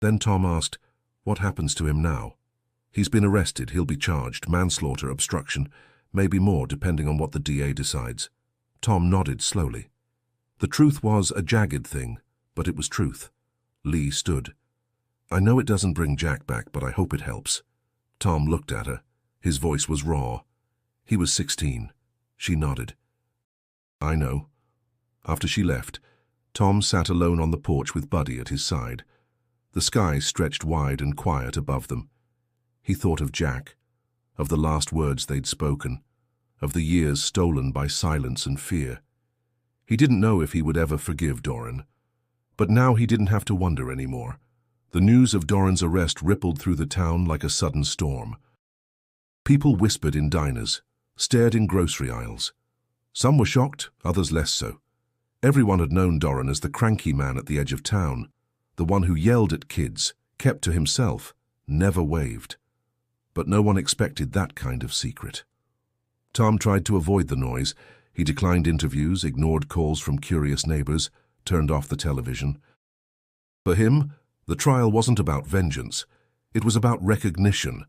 Then Tom asked, "What happens to him now?" "He's been arrested. He'll be charged. Manslaughter, obstruction, maybe more, depending on what the DA decides." Tom nodded slowly. The truth was a jagged thing, but it was truth. Lee stood. "I know it doesn't bring Jack back, but I hope it helps." Tom looked at her. His voice was raw. He was 16. She nodded. "I know." After she left, Tom sat alone on the porch with Buddy at his side. The sky stretched wide and quiet above them. He thought of Jack, of the last words they'd spoken, of the years stolen by silence and fear. He didn't know if he would ever forgive Doran. But now he didn't have to wonder anymore. The news of Doran's arrest rippled through the town like a sudden storm. People whispered in diners, stared in grocery aisles. Some were shocked, others less so. Everyone had known Doran as the cranky man at the edge of town, the one who yelled at kids, kept to himself, never waved. But no one expected that kind of secret. Tom tried to avoid the noise. He declined interviews, ignored calls from curious neighbors, turned off the television. For him, the trial wasn't about vengeance. It was about recognition,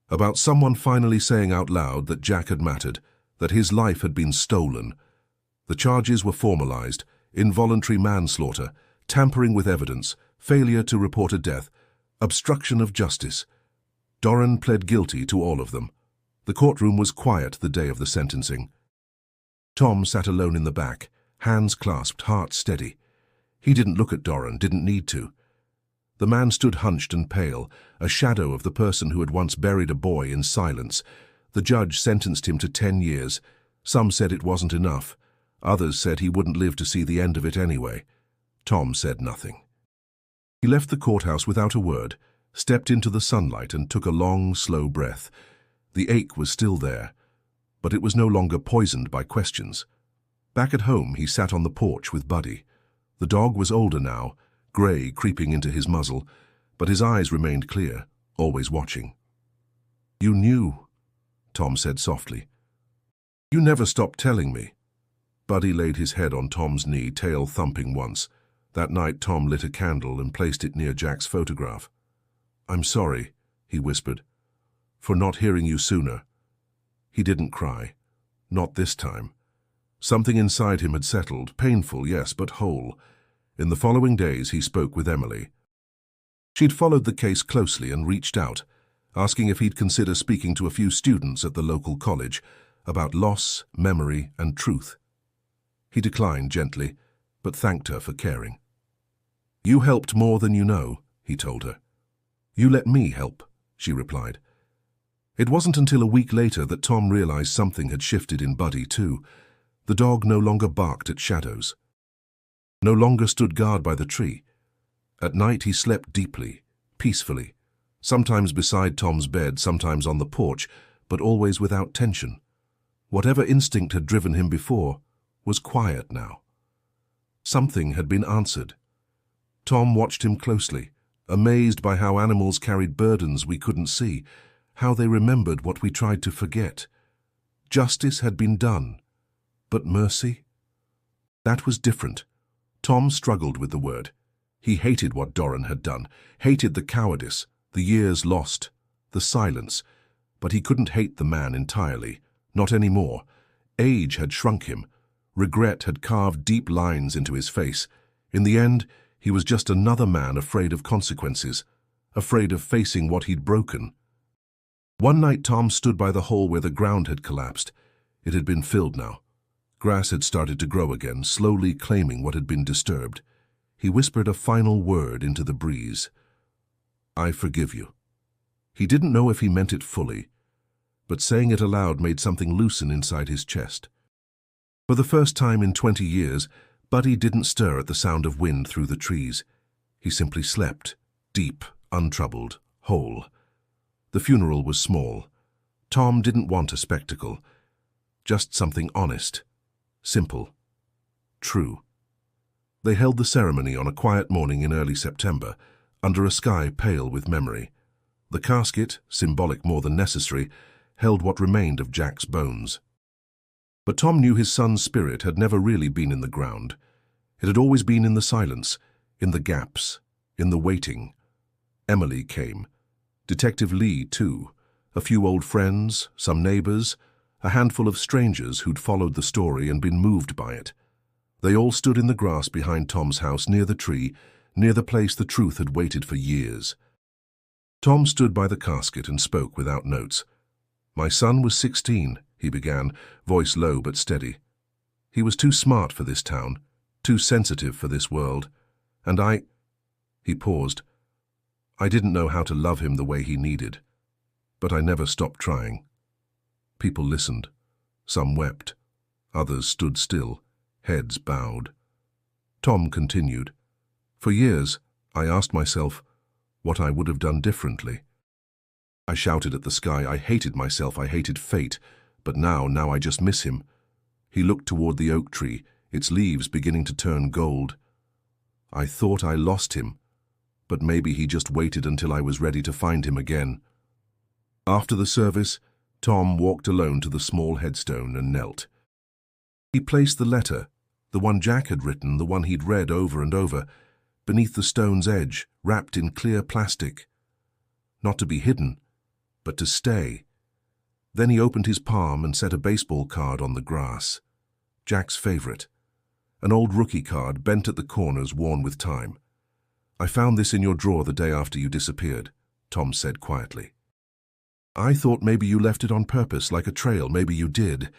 about someone finally saying out loud that Jack had mattered, that his life had been stolen. The charges were formalized: involuntary manslaughter, tampering with evidence, failure to report a death, obstruction of justice. Doran pled guilty to all of them. The courtroom was quiet the day of the sentencing. Tom sat alone in the back, hands clasped, heart steady. He didn't look at Doran, didn't need to. The man stood hunched and pale, a shadow of the person who had once buried a boy in silence. The judge sentenced him to 10 years. Some said it wasn't enough. Others said he wouldn't live to see the end of it anyway. Tom said nothing. He left the courthouse without a word, stepped into the sunlight and took a long, slow breath. The ache was still there, but it was no longer poisoned by questions. Back at home, he sat on the porch with Buddy. The dog was older now, grey creeping into his muzzle, but his eyes remained clear, always watching. "You knew," Tom said softly. "You never stopped telling me." Buddy laid his head on Tom's knee, tail thumping once. That night Tom lit a candle and placed it near Jack's photograph. "I'm sorry," he whispered, "for not hearing you sooner." He didn't cry. Not this time. Something inside him had settled, painful, yes, but whole. In the following days he spoke with Emily. She'd followed the case closely and reached out, asking if he'd consider speaking to a few students at the local college about loss, memory, and truth. He declined gently, but thanked her for caring. "You helped more than you know," he told her. "You let me help," she replied. It wasn't until a week later that Tom realized something had shifted in Buddy too. The dog no longer barked at shadows, no longer stood guard by the tree. At night he slept deeply, peacefully, sometimes beside Tom's bed, sometimes on the porch, but always without tension. Whatever instinct had driven him before was quiet now. Something had been answered. Tom watched him closely, amazed by how animals carried burdens we couldn't see, how they remembered what we tried to forget. Justice had been done, but mercy? That was different. Tom struggled with the word. He hated what Doran had done, hated the cowardice, the years lost, the silence, but he couldn't hate the man entirely, not anymore. Age had shrunk him. Regret had carved deep lines into his face. In the end, he was just another man afraid of consequences, afraid of facing what he'd broken. One night Tom stood by the hole where the ground had collapsed. It had been filled now. Grass had started to grow again, slowly claiming what had been disturbed. He whispered a final word into the breeze. "I forgive you." He didn't know if he meant it fully, but saying it aloud made something loosen inside his chest. For the first time in 20 years, Buddy didn't stir at the sound of wind through the trees. He simply slept, deep, untroubled, whole. The funeral was small. Tom didn't want a spectacle, just something honest, simple, true. They held the ceremony on a quiet morning in early September, under a sky pale with memory. The casket, symbolic more than necessary, held what remained of Jack's bones. But Tom knew his son's spirit had never really been in the ground. It had always been in the silence, in the gaps, in the waiting. Emily came. Detective Lee, too. A few old friends, some neighbors, a handful of strangers who'd followed the story and been moved by it. They all stood in the grass behind Tom's house, near the tree, near the place the truth had waited for years. Tom stood by the casket and spoke without notes. "My son was 16, he began, voice low but steady. "He was too smart for this town, too sensitive for this world, and I—" He paused. "I didn't know how to love him the way he needed, but I never stopped trying." People listened. Some wept. Others stood still, heads bowed. Tom continued. "For years, I asked myself what I would have done differently. I shouted at the sky. I hated myself. I hated fate. But now I just miss him." He looked toward the oak tree, its leaves beginning to turn gold. "I thought I lost him, but maybe he just waited until I was ready to find him again." After the service, Tom walked alone to the small headstone and knelt. He placed the letter, the one Jack had written, the one he'd read over and over, beneath the stone's edge, wrapped in clear plastic. Not to be hidden, but to stay. Then he opened his palm and set a baseball card on the grass. Jack's favorite. An old rookie card bent at the corners, worn with time. "I found this in your drawer the day after you disappeared," Tom said quietly. "I thought maybe you left it on purpose, like a trail. Maybe you did."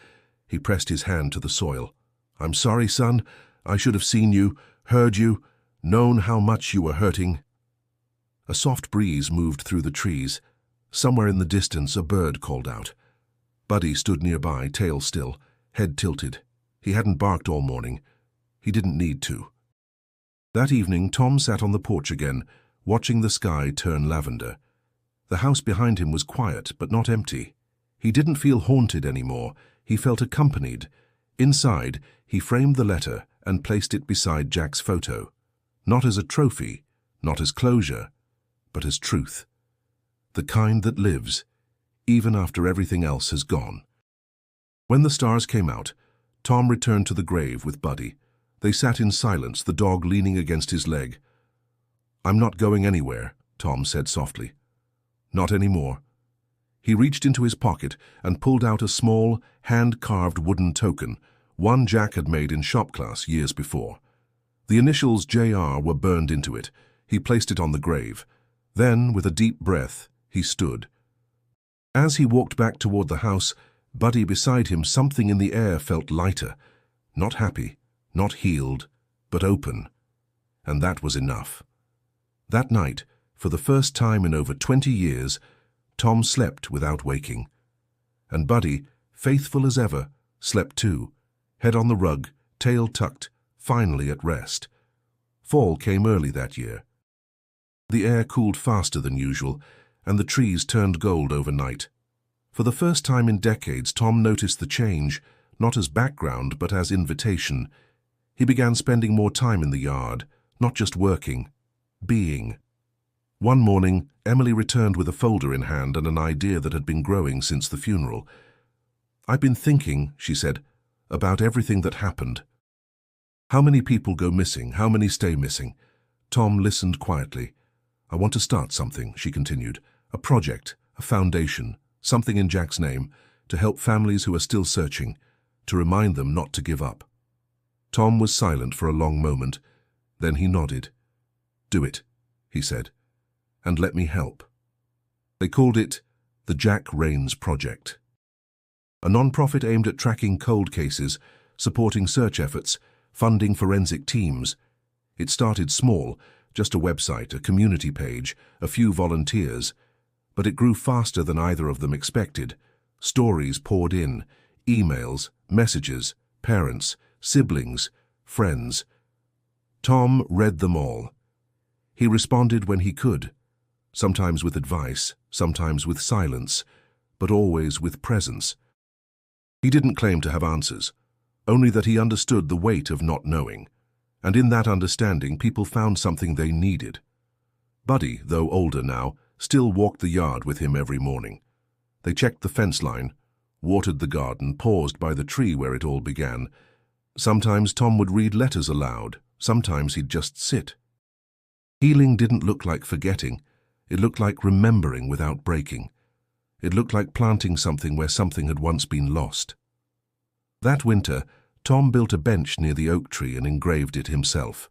He pressed his hand to the soil. "I'm sorry, son. I should have seen you, heard you, known how much you were hurting." A soft breeze moved through the trees. Somewhere in the distance, a bird called out. Buddy stood nearby, tail still, head tilted. He hadn't barked all morning. He didn't need to. That evening, Tom sat on the porch again, watching the sky turn lavender. The house behind him was quiet, but not empty. He didn't feel haunted anymore. He felt accompanied. Inside, he framed the letter and placed it beside Jack's photo. Not as a trophy, not as closure, but as truth. The kind that lives, even after everything else has gone. When the stars came out, Tom returned to the grave with Buddy. They sat in silence, the dog leaning against his leg. "I'm not going anywhere," Tom said softly. "Not anymore." He reached into his pocket and pulled out a small, hand-carved wooden token, one Jack had made in shop class years before. The initials JR were burned into it. He placed it on the grave. Then, with a deep breath, he stood. As he walked back toward the house, Buddy beside him, something in the air felt lighter. Not happy, not healed, but open. And that was enough. That night, for the first time in over 20 years, Tom slept without waking. And Buddy, faithful as ever, slept too, head on the rug, tail tucked, finally at rest. Fall came early that year. The air cooled faster than usual, and the trees turned gold overnight. For the first time in decades, Tom noticed the change, not as background, but as invitation. He began spending more time in the yard, not just working, being. One morning, Emily returned with a folder in hand and an idea that had been growing since the funeral. "I've been thinking," she said, "about everything that happened. How many people go missing? How many stay missing?" Tom listened quietly. "I want to start something," she continued. "A project, a foundation, something in Jack's name, to help families who are still searching, to remind them not to give up." Tom was silent for a long moment. Then he nodded. "Do it," he said, "and let me help." They called it the Jack Rains Project. A non-profit aimed at tracking cold cases, supporting search efforts, funding forensic teams. It started small, just a website, a community page, a few volunteers. But it grew faster than either of them expected. Stories poured in, emails, messages, parents, siblings, friends. Tom read them all. He responded when he could, sometimes with advice, sometimes with silence, but always with presence. He didn't claim to have answers, only that he understood the weight of not knowing, and in that understanding people found something they needed. Buddy, though older now, still walked the yard with him every morning. They checked the fence line, watered the garden, paused by the tree where it all began. Sometimes Tom would read letters aloud, sometimes he'd just sit. Healing didn't look like forgetting, it looked like remembering without breaking. It looked like planting something where something had once been lost. That winter, Tom built a bench near the oak tree and engraved it himself.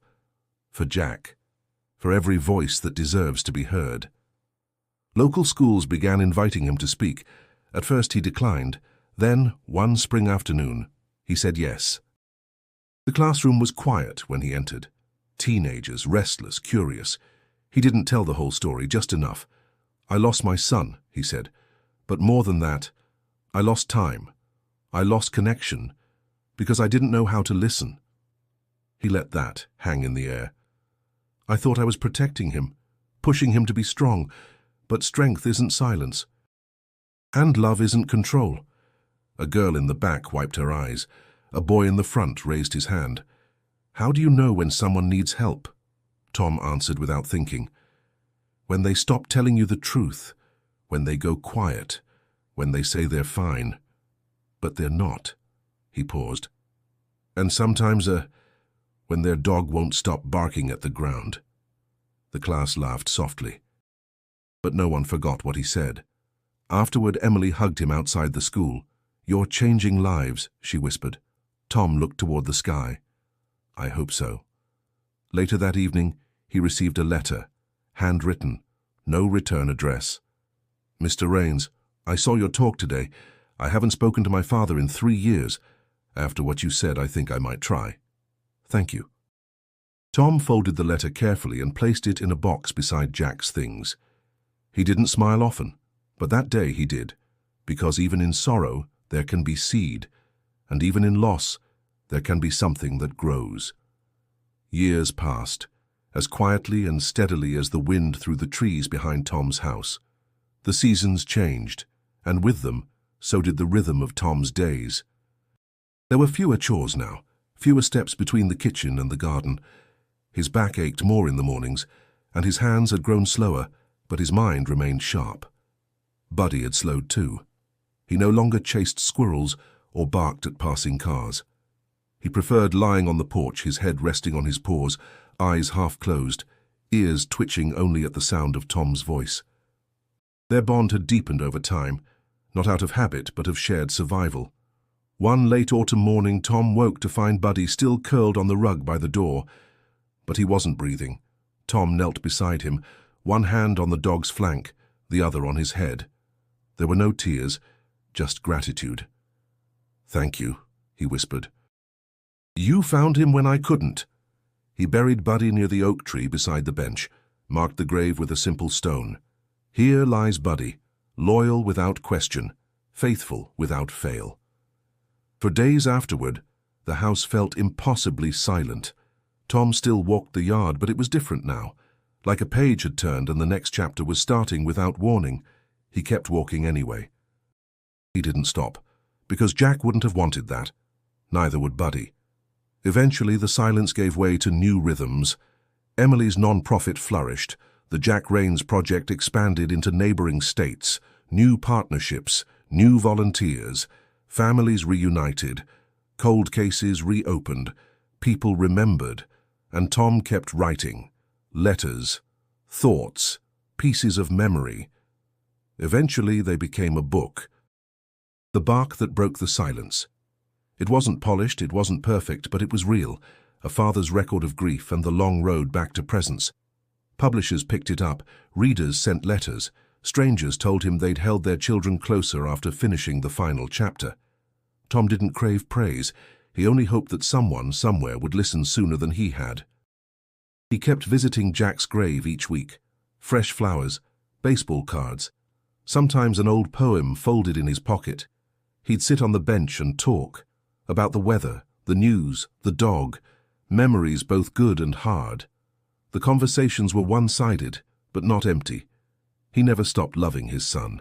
For Jack. For every voice that deserves to be heard. Local schools began inviting him to speak. At first he declined. Then, one spring afternoon, he said yes. The classroom was quiet when he entered. Teenagers, restless, curious. He didn't tell the whole story, just enough. "I lost my son," he said. "But more than that, I lost time. I lost connection, because I didn't know how to listen." He let that hang in the air. "I thought I was protecting him, pushing him to be strong, but strength isn't silence. And love isn't control." A girl in the back wiped her eyes. A boy in the front raised his hand. "How do you know when someone needs help?" Tom answered without thinking. "When they stop telling you the truth, when they go quiet, when they say they're fine. But they're not." He paused. "And sometimes, when their dog won't stop barking at the ground." The class laughed softly. But no one forgot what he said. Afterward, Emily hugged him outside the school. "You're changing lives," she whispered. Tom looked toward the sky. I hope so. Later that evening, he received a letter, handwritten, no return address. Mr. Rains, I saw your talk today. I haven't spoken to my father in 3 years. After what you said, I think I might try. Thank you. Tom folded the letter carefully and placed it in a box beside Jack's things. He didn't smile often, but that day he did, because even in sorrow there can be seed, and even in loss there can be something that grows. Years passed, as quietly and steadily as the wind through the trees behind Tom's house. The seasons changed, and with them, so did the rhythm of Tom's days. There were fewer chores now, fewer steps between the kitchen and the garden. His back ached more in the mornings, and his hands had grown slower, but his mind remained sharp. Buddy had slowed too. He no longer chased squirrels or barked at passing cars. He preferred lying on the porch, his head resting on his paws, eyes half closed, ears twitching only at the sound of Tom's voice. Their bond had deepened over time, not out of habit but of shared survival. One late autumn morning, Tom woke to find Buddy still curled on the rug by the door. But he wasn't breathing. Tom knelt beside him, one hand on the dog's flank, the other on his head. There were no tears, just gratitude. "Thank you," he whispered. "You found him when I couldn't." He buried Buddy near the oak tree beside the bench, marked the grave with a simple stone. "Here lies Buddy, loyal without question, faithful without fail." For days afterward, the house felt impossibly silent. Tom still walked the yard, but it was different now. Like a page had turned and the next chapter was starting without warning. He kept walking anyway. He didn't stop, because Jack wouldn't have wanted that. Neither would Buddy. Eventually, the silence gave way to new rhythms. Emily's non-profit flourished. The Jack Rains project expanded into neighboring states. New partnerships, new volunteers, families reunited, cold cases reopened, people remembered, and Tom kept writing. Letters, thoughts, pieces of memory. Eventually, they became a book. The Bark That Broke the Silence. It wasn't polished, it wasn't perfect, but it was real, a father's record of grief and the long road back to presence. Publishers picked it up, readers sent letters, strangers told him they'd held their children closer after finishing the final chapter. Tom didn't crave praise, he only hoped that someone, somewhere, would listen sooner than he had. He kept visiting Jack's grave each week. Fresh flowers, baseball cards, sometimes an old poem folded in his pocket. He'd sit on the bench and talk about the weather, the news, the dog, memories both good and hard. The conversations were one-sided, but not empty. He never stopped loving his son.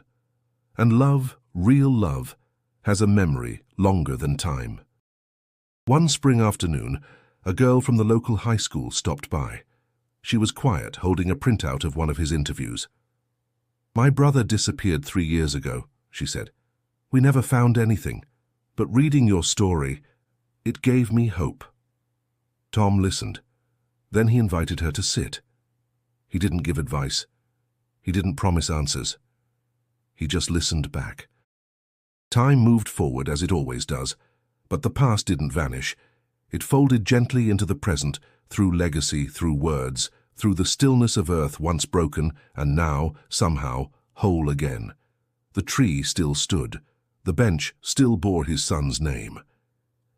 And love, real love, has a memory longer than time. One spring afternoon, a girl from the local high school stopped by. She was quiet, holding a printout of one of his interviews. "My brother disappeared 3 years ago," she said. "We never found anything, but reading your story, it gave me hope." Tom listened. Then he invited her to sit. He didn't give advice. He didn't promise answers. He just listened back. Time moved forward as it always does, but the past didn't vanish. It folded gently into the present, through legacy, through words, through the stillness of earth once broken and now, somehow, whole again. The tree still stood. The bench still bore his son's name.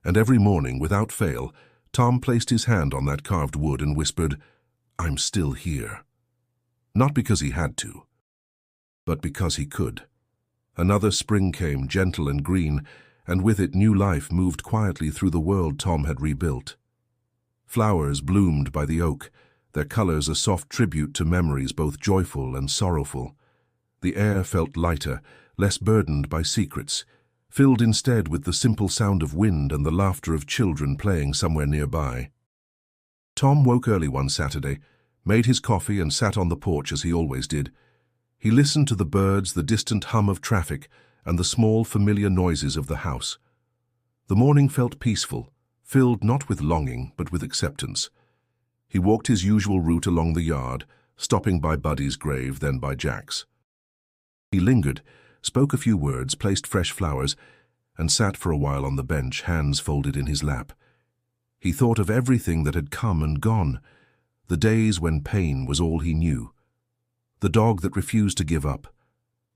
And every morning, without fail, Tom placed his hand on that carved wood and whispered, "I'm still here." Not because he had to, but because he could. Another spring came, gentle and green, and with it new life moved quietly through the world Tom had rebuilt. Flowers bloomed by the oak, their colors a soft tribute to memories both joyful and sorrowful. The air felt lighter, less burdened by secrets, filled instead with the simple sound of wind and the laughter of children playing somewhere nearby. Tom woke early one Saturday, made his coffee and sat on the porch as he always did. He listened to the birds, the distant hum of traffic, and the small, familiar noises of the house. The morning felt peaceful, filled not with longing, but with acceptance. He walked his usual route along the yard, stopping by Buddy's grave, then by Jack's. He lingered, spoke a few words, placed fresh flowers, and sat for a while on the bench, hands folded in his lap. He thought of everything that had come and gone, the days when pain was all he knew, the dog that refused to give up,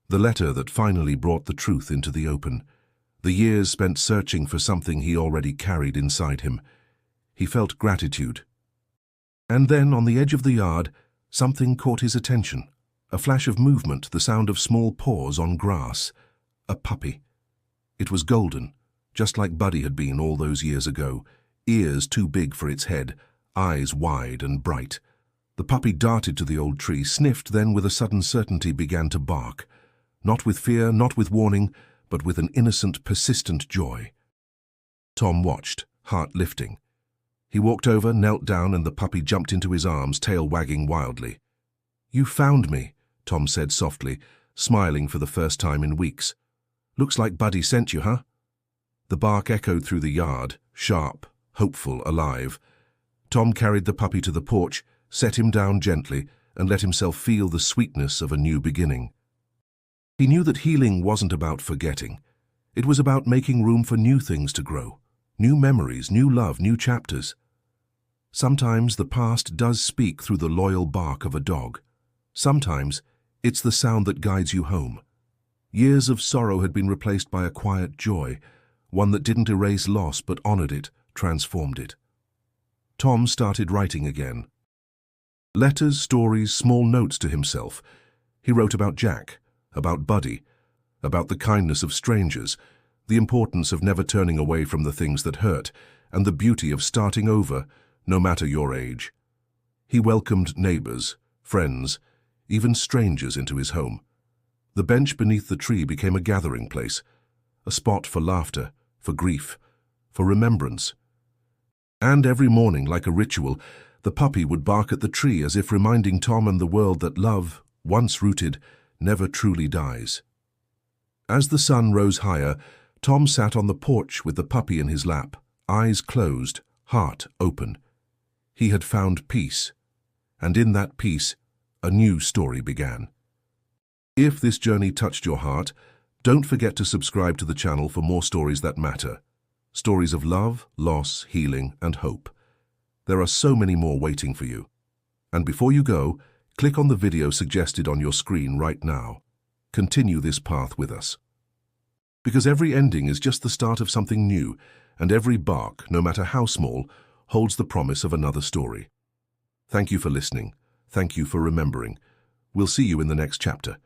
the letter that finally brought the truth into the open, the years spent searching for something he already carried inside him. He felt gratitude. And then, on the edge of the yard, something caught his attention. A flash of movement, the sound of small paws on grass. A puppy. It was golden, just like Buddy had been all those years ago, ears too big for its head, eyes wide and bright. The puppy darted to the old tree, sniffed, then with a sudden certainty began to bark. Not with fear, not with warning, but with an innocent, persistent joy. Tom watched, heart lifting. He walked over, knelt down, and the puppy jumped into his arms, tail wagging wildly. "You found me," Tom said softly, smiling for the first time in weeks. "Looks like Buddy sent you, huh?" The bark echoed through the yard, sharp, hopeful, alive. Tom carried the puppy to the porch, set him down gently, and let himself feel the sweetness of a new beginning. He knew that healing wasn't about forgetting. It was about making room for new things to grow, new memories, new love, new chapters. Sometimes the past does speak through the loyal bark of a dog. Sometimes it's the sound that guides you home. Years of sorrow had been replaced by a quiet joy, one that didn't erase loss but honored it, transformed it. Tom started writing again. Letters, stories, small notes to himself. He wrote about Jack, about Buddy, about the kindness of strangers, the importance of never turning away from the things that hurt, and the beauty of starting over, no matter your age. He welcomed neighbors, friends, even strangers into his home. The bench beneath the tree became a gathering place, a spot for laughter, for grief, for remembrance. And every morning, like a ritual, the puppy would bark at the tree as if reminding Tom and the world that love, once rooted, never truly dies. As the sun rose higher, Tom sat on the porch with the puppy in his lap, eyes closed, heart open. He had found peace, and in that peace, a new story began. If this journey touched your heart, don't forget to subscribe to the channel for more stories that matter. Stories of love, loss, healing, and hope. There are so many more waiting for you. And before you go, click on the video suggested on your screen right now. Continue this path with us. Because every ending is just the start of something new, and every bark, no matter how small, holds the promise of another story. Thank you for listening. Thank you for remembering. We'll see you in the next chapter.